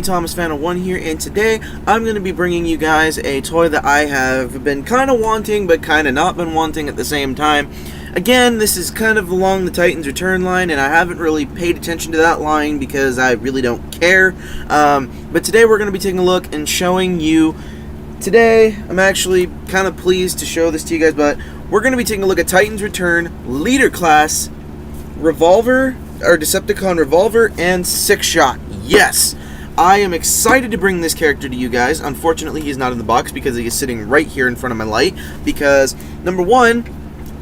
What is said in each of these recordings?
Thomas Fan of 1 here, and today I'm going to be bringing you guys a toy that I have been kind of wanting but kind of not been wanting at the same time. Again, this is kind of along the Titans Return line, and I haven't really paid attention to that line because I really don't care. But today we're going to be taking a look and showing you. Today, I'm actually kind of pleased to show this to you guys, but we're going to be taking a look at Titans Return Leader Class Revolver, or Decepticon Revolver, and Six-Shot. Yes! I am excited to bring this character to you guys. Unfortunately, he's not in the box because he is sitting right here in front of my light. Because, number one,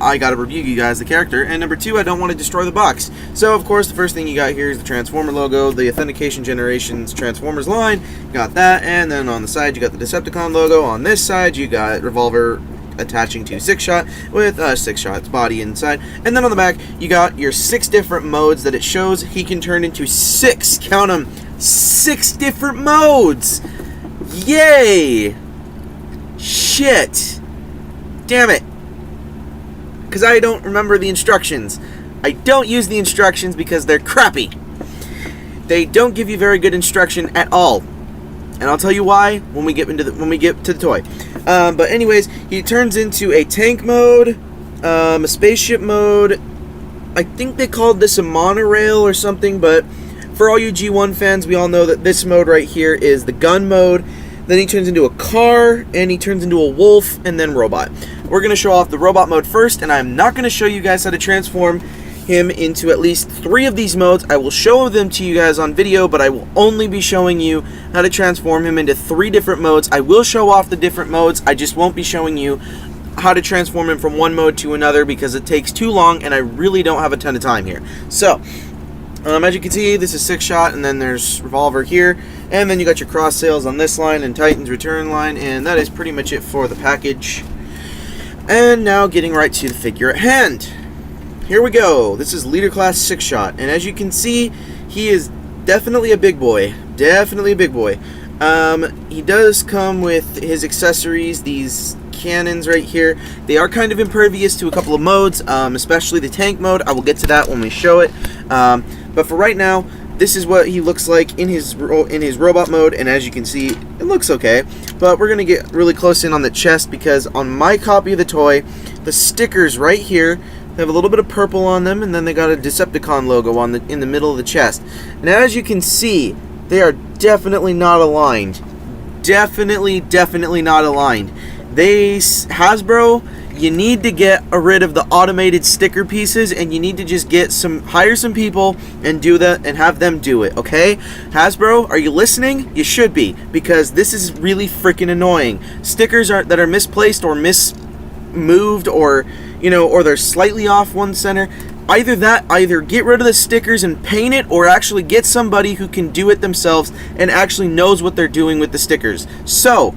I gotta review you guys the character, and number two, I don't want to destroy the box. So, of course, the first thing you got here is the Transformer logo, the Authentication Generations Transformers line. You got that, and then on the side, you got the Decepticon logo. On this side, you got Revolver attaching to Six-Shot with Six-Shot's body inside. And then on the back, you got your 6 different modes that it shows he can turn into 6, count them, 6 different modes! Yay! Shit! Damn it! Because I don't remember the instructions. I don't use the instructions because they're crappy. They don't give you very good instruction at all. And I'll tell you why when we get to the toy. But anyways, he turns into a tank mode, a spaceship mode. I think they called this a monorail or something, but for all you G1 fans, we all know that this mode right here is the gun mode. Then he turns into a car, and he turns into a wolf, and then robot. We're going to show off the robot mode first, and I'm not going to show you guys how to transform him into at least 3 of these modes. I will show them to you guys on video, but I will only be showing you how to transform him into 3 different modes. I will show off the different modes, I just won't be showing you how to transform him from one mode to another because it takes too long, and I really don't have a ton of time here. So, as you can see, this is Six-Shot, and then there's Revolver here, and then you got your cross sales on this line and Titans Return line, and that is pretty much it for the package. And now getting right to the figure at hand. Here we go. This is Leader Class Six-Shot, and as you can see, he is definitely a big boy. Definitely a big boy. He does come with his accessories, these cannons right here. They are kind of impervious to a couple of modes, especially the tank mode. I will get to that when we show it. But for right now, this is what he looks like in his robot mode, and as you can see, it looks okay. But we're gonna get really close in on the chest because on my copy of the toy, the stickers right here, they have a little bit of purple on them, and then they got a Decepticon logo in the middle of the chest. And as you can see, they are definitely not aligned. Definitely not aligned. Hasbro, you need to get rid of the automated sticker pieces, and you need to just hire some people and do that and have them do it, okay? Hasbro, are you listening? You should be, because this is really freaking annoying. Stickers that are misplaced or moved, or or they're slightly off one center. Either get rid of the stickers and paint it, or actually get somebody who can do it themselves and actually knows what they're doing with the stickers. So,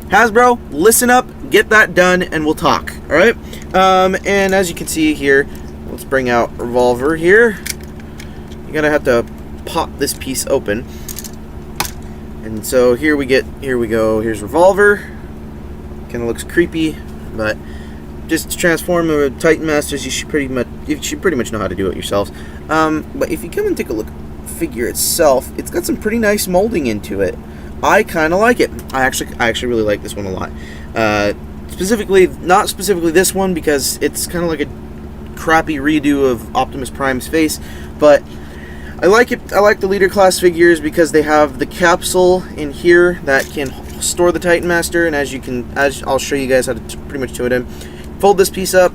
Hasbro, listen up, get that done, and we'll talk, alright? And as you can see here, let's bring out Revolver here. You're gonna have to pop this piece open. And so here we go, here's Revolver. Kinda looks creepy, but just to transform a Titan Masters, you should pretty much know how to do it yourselves. But if you come and take a look at the figure itself, it's got some pretty nice molding into it. I kind of like it. I actually really like this one a lot. Not specifically this one because it's kind of like a crappy redo of Optimus Prime's face, but I like it. I like the Leader Class figures because they have the capsule in here that can store the Titan Master, and as I'll show you guys how to pretty much do it in. Fold this piece up,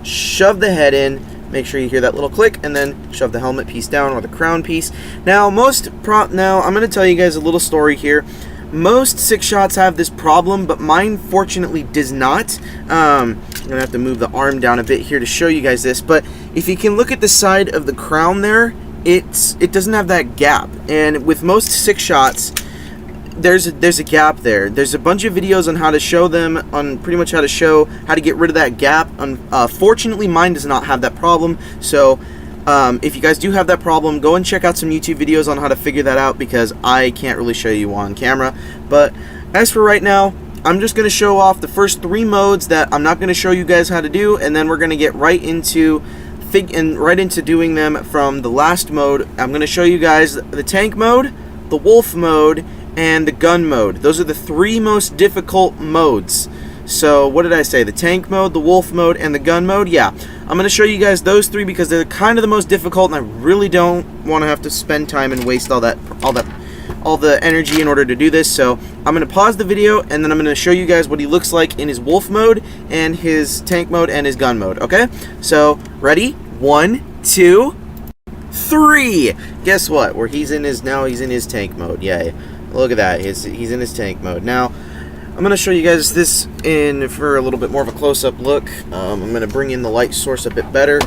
shove the head in, make sure you hear that little click, and then shove the helmet piece down, or the crown piece. Now, I'm going to tell you guys a little story here. Most Six-Shots have this problem, but mine fortunately does not. I'm going to have to move the arm down a bit here to show you guys this, but if you can look at the side of the crown there, it doesn't have that gap. And with most Six-Shots, there's a gap there. There's a bunch of videos on how to show them, on pretty much how to get rid of that gap. Fortunately, mine does not have that problem. So if you guys do have that problem, go and check out some YouTube videos on how to figure that out, because I can't really show you on camera. But as for right now, I'm just going to show off the first 3 modes that I'm not going to show you guys how to do, and then we're going to get right into doing them from the last mode. I'm going to show you guys the tank mode, the wolf mode, and the gun mode. Those are the 3 most difficult modes. So what did I say? The tank mode, the wolf mode, and the gun mode? Yeah. I'm going to show you guys those 3 because they're kind of the most difficult, and I really don't want to have to spend time and waste all the energy in order to do this. So I'm going to pause the video, and then I'm going to show you guys what he looks like in his wolf mode and his tank mode and his gun mode. Okay? So, ready? 1, 2, 3. Guess what? He's in his tank mode. Yeah. Look at that. He's in his tank mode. Now, I'm going to show you guys this for a little bit more of a close-up look. I'm going to bring in the light source a bit better.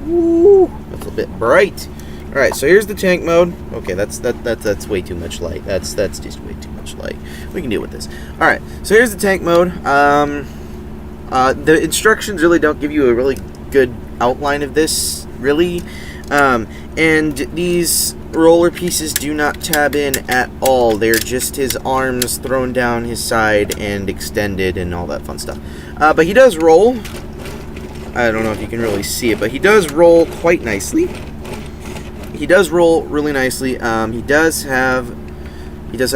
Woo, that's a bit bright. All right, so here's the tank mode. Okay, that's way too much light. That's just way too much light. We can deal with this. All right, so here's the tank mode. The instructions really don't give you a really good outline of this, really. And these roller pieces do not tab in at all. They're just his arms thrown down his side and extended and all that fun stuff. But he does roll. I don't know if you can really see it, but he does roll quite nicely. He does roll really nicely. He does have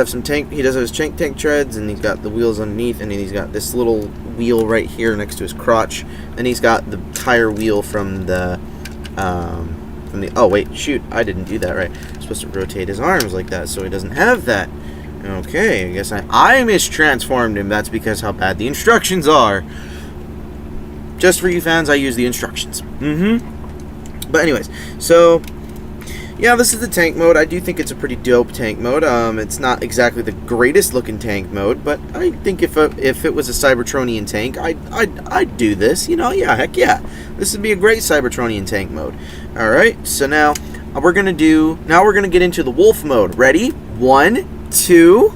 some tank. He does have his tank treads, and he's got the wheels underneath, and then he's got this little wheel right here next to his crotch. And he's got the tire wheel from the oh wait, shoot, I didn't do that right. I'm supposed to rotate his arms like that so he doesn't have that. Okay, I guess I mistransformed him. That's because how bad the instructions are. Just for you fans, I use the instructions. But anyways, so yeah, this is the tank mode. I do think it's a pretty dope tank mode. It's not exactly the greatest looking tank mode, but I think if it was a Cybertronian tank, I'd do this. You know, yeah, heck yeah, this would be a great Cybertronian tank mode. All right, so now we're gonna get into the wolf mode. Ready? 1, 2.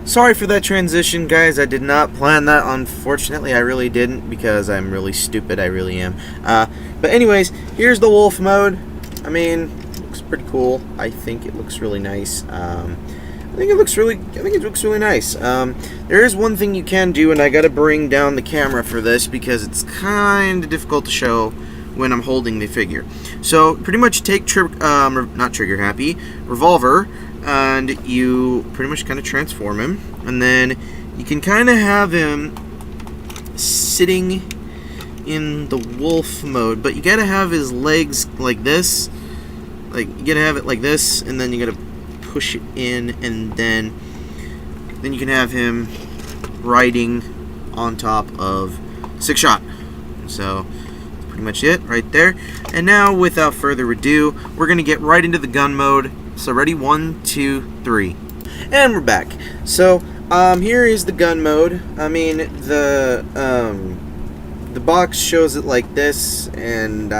Sorry for that transition, guys. I did not plan that, unfortunately. I really didn't, because I'm really stupid. I really am. But anyways, here's the wolf mode. I mean, it looks pretty cool. I think it looks really nice. I think it looks really nice. There is one thing you can do, and I gotta bring down the camera for this because it's kind of difficult to show when I'm holding the figure. So pretty much take not trigger happy, revolver, and you pretty much kind of transform him, and then you can kind of have him sitting in the wolf mode, but you gotta have his legs like this. Like, you gotta have it like this, and then you gotta push it in, and then you can have him riding on top of sixshot. So that's pretty much it right there. And now, without further ado, we're gonna get right into the gun mode. So ready? 1, 2, 3, and we're back. So here is the gun mode. I mean, the box shows it like this, and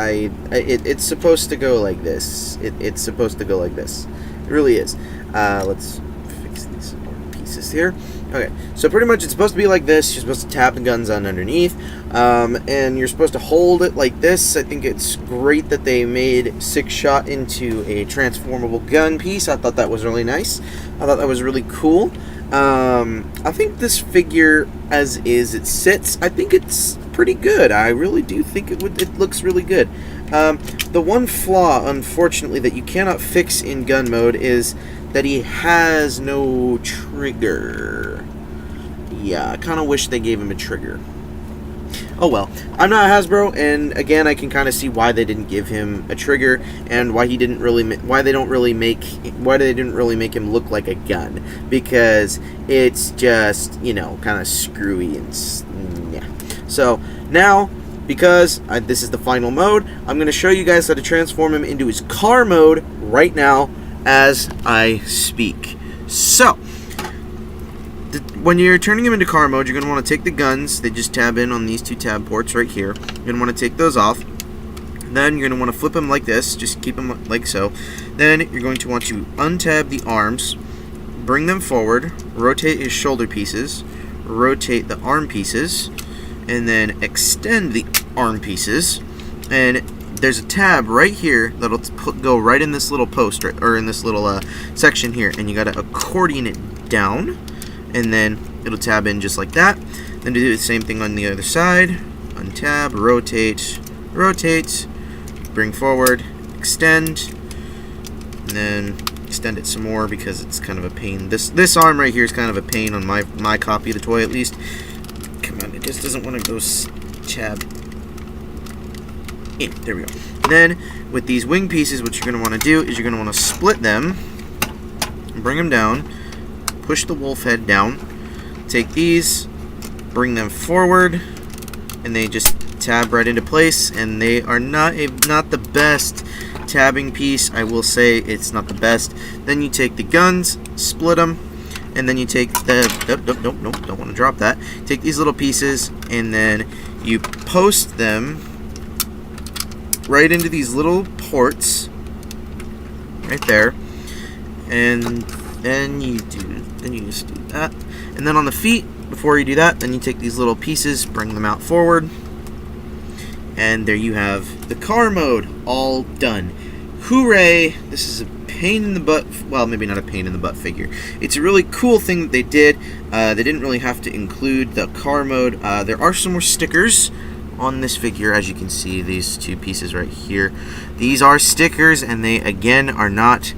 it's supposed to go like this. It's supposed to go like this. It really is. Let's fix these pieces here. Okay, so pretty much it's supposed to be like this. You're supposed to tap the guns on underneath, and you're supposed to hold it like this. I think it's great that they made sixshot into a transformable gun piece. I thought that was really nice. I thought that was really cool. I think this figure, as is, it sits, I think it's pretty good. I really do think it looks really good. The one flaw, unfortunately, that you cannot fix in gun mode is that he has no trigger. Yeah, I kind of wish they gave him a trigger. Oh well, I'm not Hasbro, and again, I can kind of see why they didn't give him a trigger, and why they didn't really make him look like a gun, because it's just, you know, kind of screwy and yeah. So now, because this is the final mode, I'm going to show you guys how to transform him into his car mode right now as I speak. So when you're turning him into car mode, you're going to want to take the guns. They just tab in on these 2 tab ports right here. You're going to want to take those off. Then you're going to want to flip him like this. Just keep him like so. Then you're going to want to untab the arms, bring them forward, rotate his shoulder pieces, rotate the arm pieces, and then extend the arm pieces. And there's a tab right here that'll go right in this little post, or in this little section here, and you got to accordion it down, and then it'll tab in just like that. Then to do the same thing on the other side, untab, rotate, rotate, bring forward, extend, and then extend it some more because it's kind of a pain. This arm right here is kind of a pain on my copy of the toy, at least. Come on, it just doesn't want to go tab in. There we go. Then with these wing pieces, what you're going to want to do is you're going to want to split them, bring them down, push the wolf head down, take these, bring them forward, and they just tab right into place. And they are not the best tabbing piece. I will say it's not the best. Then you take the guns, split them, and then you take the nope, don't want to drop that. Take these little pieces and then you post them right into these little ports right there, and then you just do that. And then on the feet, before you do that, then you take these little pieces, bring them out forward, and there you have the car mode all done. Hooray! This is a pain in the butt, well, maybe not a pain in the butt figure. It's a really cool thing that they did. They didn't really have to include the car mode. There are some more stickers on this figure, as you can see, these two pieces right here. These are stickers, and they, again, are not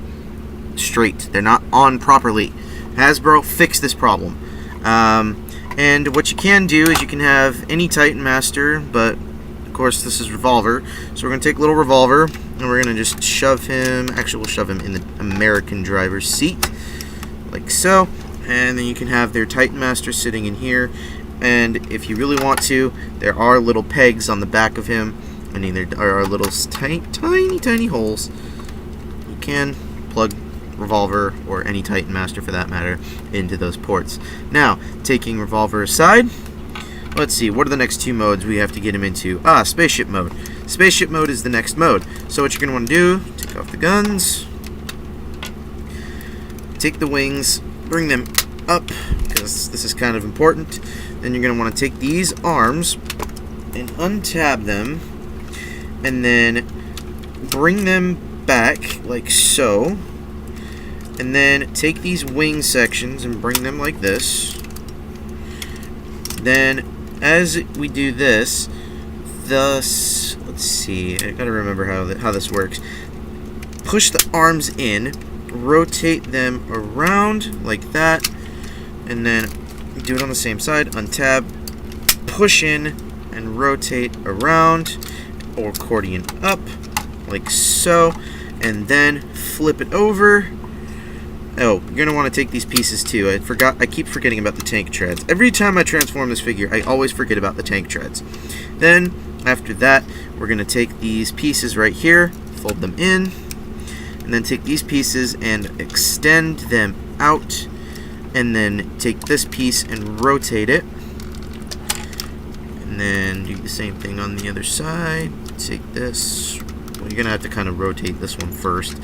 straight. They're not on properly. Hasbro fixed this problem. And what you can do is you can have any Titan Master, but of course this is Revolver. So we're going to take a little Revolver, and we're going to just shove him, actually we'll shove him in the American driver's seat, like so. And then you can have their Titan Master sitting in here. And if you really want to, there are little pegs on the back of him. I mean, there are little tiny holes. You can plug Revolver, or any Titan Master for that matter, into those ports. Now, taking Revolver aside, let's see, what are the next two modes we have to get him into? Spaceship mode. Spaceship mode is the next mode. So what you're going to want to do, take off the guns, take the wings, bring them up, because this is kind of important. Then you're going to want to take these arms and untab them, and then bring them back like so, and then take these wing sections and bring them like this. Then as we do this, thus, let's see, I gotta remember how this works. Push the arms in, rotate them around like that, and then do it on the same side, untab, push in, and rotate around, or accordion up, like so, and then flip it over. Oh, you're going to want to take these pieces too. I keep forgetting about the tank treads. Every time I transform this figure, I always forget about the tank treads. Then, after that, we're going to take these pieces right here, fold them in, and then take these pieces and extend them out, and then take this piece and rotate it, and then do the same thing on the other side. Take this, well, you're gonna have to kind of rotate this one first.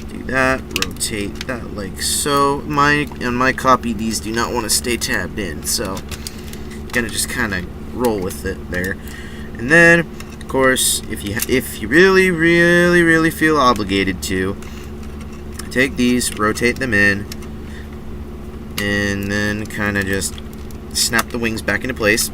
Do that, rotate that like so. On my copy, these do not want to stay tabbed in, so you're gonna just kind of roll with it there. And then, of course, if you really feel obligated to, take these, rotate them in, and then kind of just snap the wings back into place.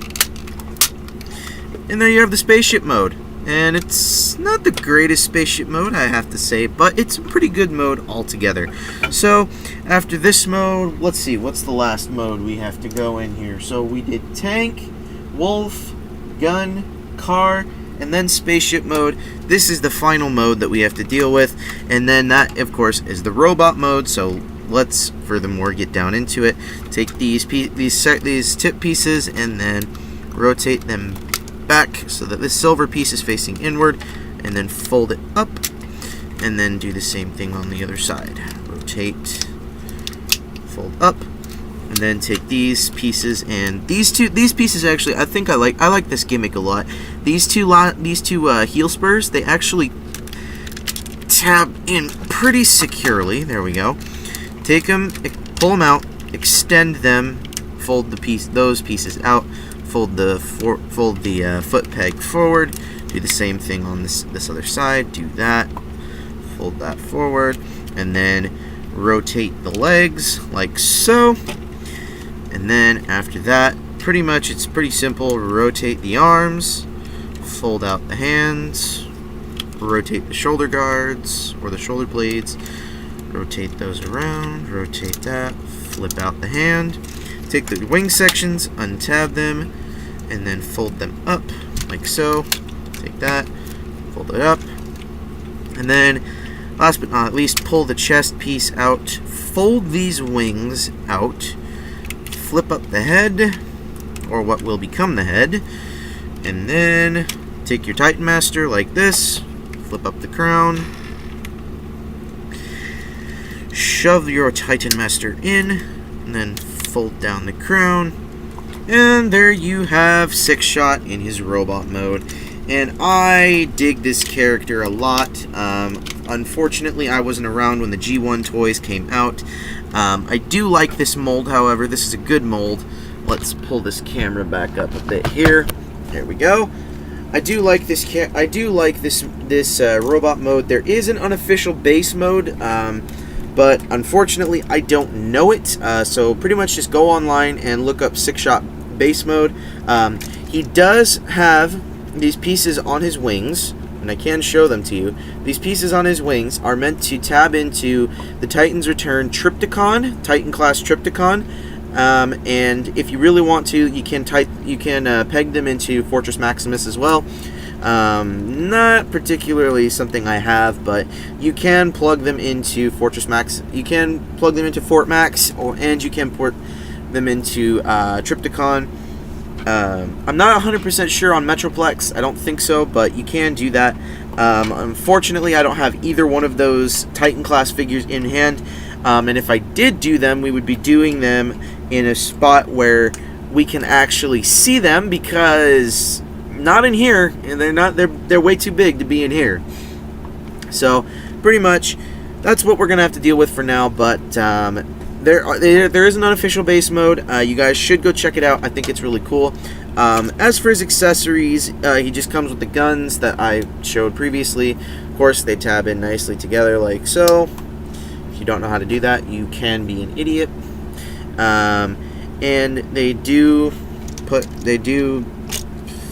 And there you have the spaceship mode. And it's not the greatest spaceship mode, I have to say, but it's a pretty good mode altogether. So, after this mode, let's see, what's the last mode we have to go in here? So we did tank, wolf, gun, car, and then spaceship mode. This is the final mode that we have to deal with. And then that, of course, is the robot mode. So let's furthermore get down into it. Take these tip pieces and then rotate them back so that this silver piece is facing inward, and then fold it up, and then do the same thing on the other side. Rotate, fold up, and then take these pieces, and these pieces actually, I think I like this gimmick a lot. These two heel spurs, they actually tab in pretty securely. There we go. Take them, pull them out, extend them, fold those pieces out, fold the foot peg forward, do the same thing on this other side, do that, fold that forward, and then rotate the legs like so. And then after that, pretty much it's pretty simple. Rotate the arms, fold out the hands, rotate the shoulder guards or the shoulder blades, rotate those around, rotate that, flip out the hand, take the wing sections, untab them, and then fold them up like so. Take that, fold it up, and then last but not least, pull the chest piece out, fold these wings out, flip up the head, or what will become the head, and then take your Titan Master like this, flip up the crown, shove your Titan Master in, and then fold down the crown, and there you have Sixshot in his robot mode. And I dig this character a lot. Unfortunately, I wasn't around when the G1 toys came out. I do like this mold, however. This is a good mold. Let's pull this camera back up a bit here. There we go. I do like this. This robot mode. There is an unofficial base mode, but unfortunately, I don't know it. So pretty much just go online and look up Sixshot base mode. He does have these pieces on his wings, and I can show them to you. These pieces on his wings are meant to tab into the Titan's Return Triptychon, Titan class Triptychon, and if you really want to, you can peg them into Fortress Maximus as well. Not particularly something I have, but you can plug them into Fortress Max. You can plug them into Fort Max, and you can port them into Triptychon. I'm not 100% sure on Metroplex. I don't think so, but you can do that. Unfortunately, I don't have either one of those Titan class figures in hand. And if I did do them, we would be doing them in a spot where we can actually see them, because not in here, and they're way too big to be in here. So pretty much that's what we're gonna have to deal with for now. But there is an unofficial base mode. You guys should go check it out. I think it's really cool. As for his accessories, he just comes with the guns that I showed previously. Of course, they tab in nicely together like so. If you don't know how to do that, you can be an idiot. And they do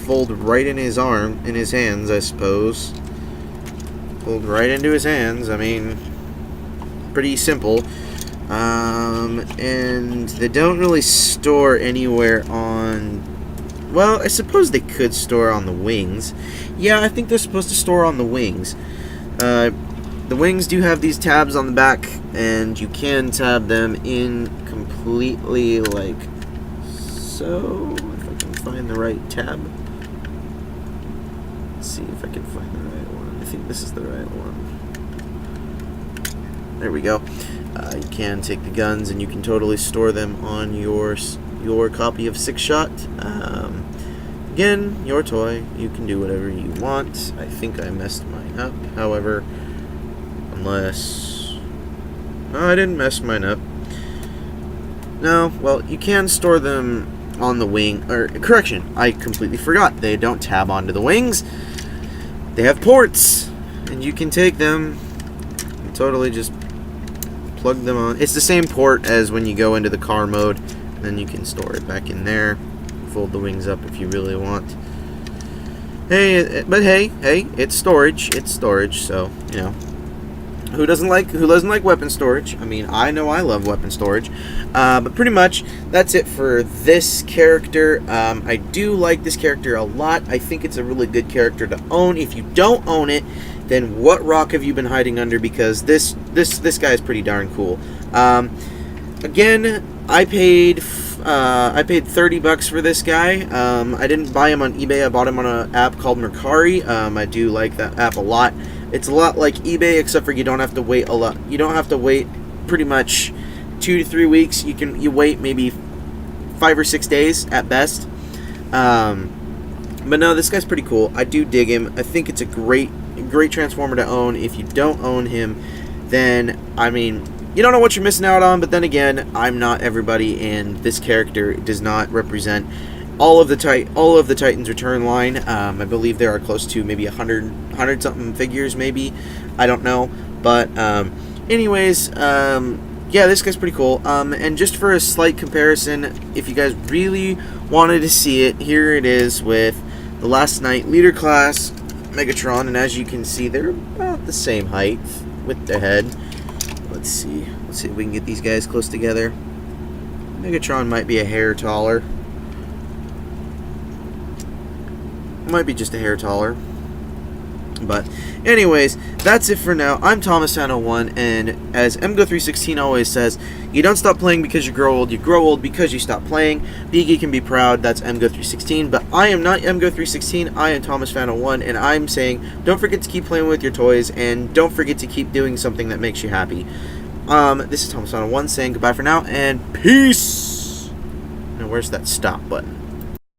fold right in his hands, I suppose. Fold right into his hands. I mean, pretty simple. And they don't really store anywhere on... Well, I suppose they could store on the wings. Yeah, I think they're supposed to store on the wings. The wings do have these tabs on the back, and you can tab them in completely like so. If I can find the right tab. Let's see if I can find the right one. I think this is the right one. There we go. You can take the guns and you can totally store them on your copy of Sixshot. Again, your toy. You can do whatever you want. I think I messed mine up. However, unless... No, I didn't mess mine up. No, well, you can store them on the wing. Or, correction, I completely forgot. They don't tab onto the wings. They have ports. And you can take them and totally just plug them on. It's the same port as when you go into the car mode. Then you can store it back in there. Fold the wings up if you really want. Hey, but hey, it's storage. It's storage, so, you know. Who doesn't like weapon storage? I mean, I know I love weapon storage. But pretty much, that's it for this character. I do like this character a lot. I think it's a really good character to own. If you don't own it, then what rock have you been hiding under? Because this guy is pretty darn cool. Again, I paid $30 for this guy. I didn't buy him on eBay. I bought him on an app called Mercari. I do like that app a lot. It's a lot like eBay, except for you don't have to wait a lot. You don't have to wait pretty much 2 to 3 weeks. You wait maybe 5 or 6 days at best. But no, this guy's pretty cool. I do dig him. I think it's a great Transformer to own. If you don't own him, then I mean, you don't know what you're missing out on. But then again, I'm not everybody, and this character does not represent all of the Titan's Return line. I believe there are close to maybe 100 something figures, maybe. I don't know. But anyways, yeah, this guy's pretty cool. And just for a slight comparison, if you guys really wanted to see it, here it is with the Last Knight Leader Class Megatron, and as you can see, they're about the same height with the head. Let's see if we can get these guys close together. Megatron might be a hair taller. Might be just a hair taller. But anyways, that's it for now. I'm Thomas901, and as MGO316 always says, you don't stop playing because you grow old because you stop playing. Be geek and be proud. That's MGO316, but I am not MGO316. I am Thomas901, and I'm saying don't forget to keep playing with your toys, and don't forget to keep doing something that makes you happy. This is Thomas901 saying goodbye for now, and peace! Now where's that stop button?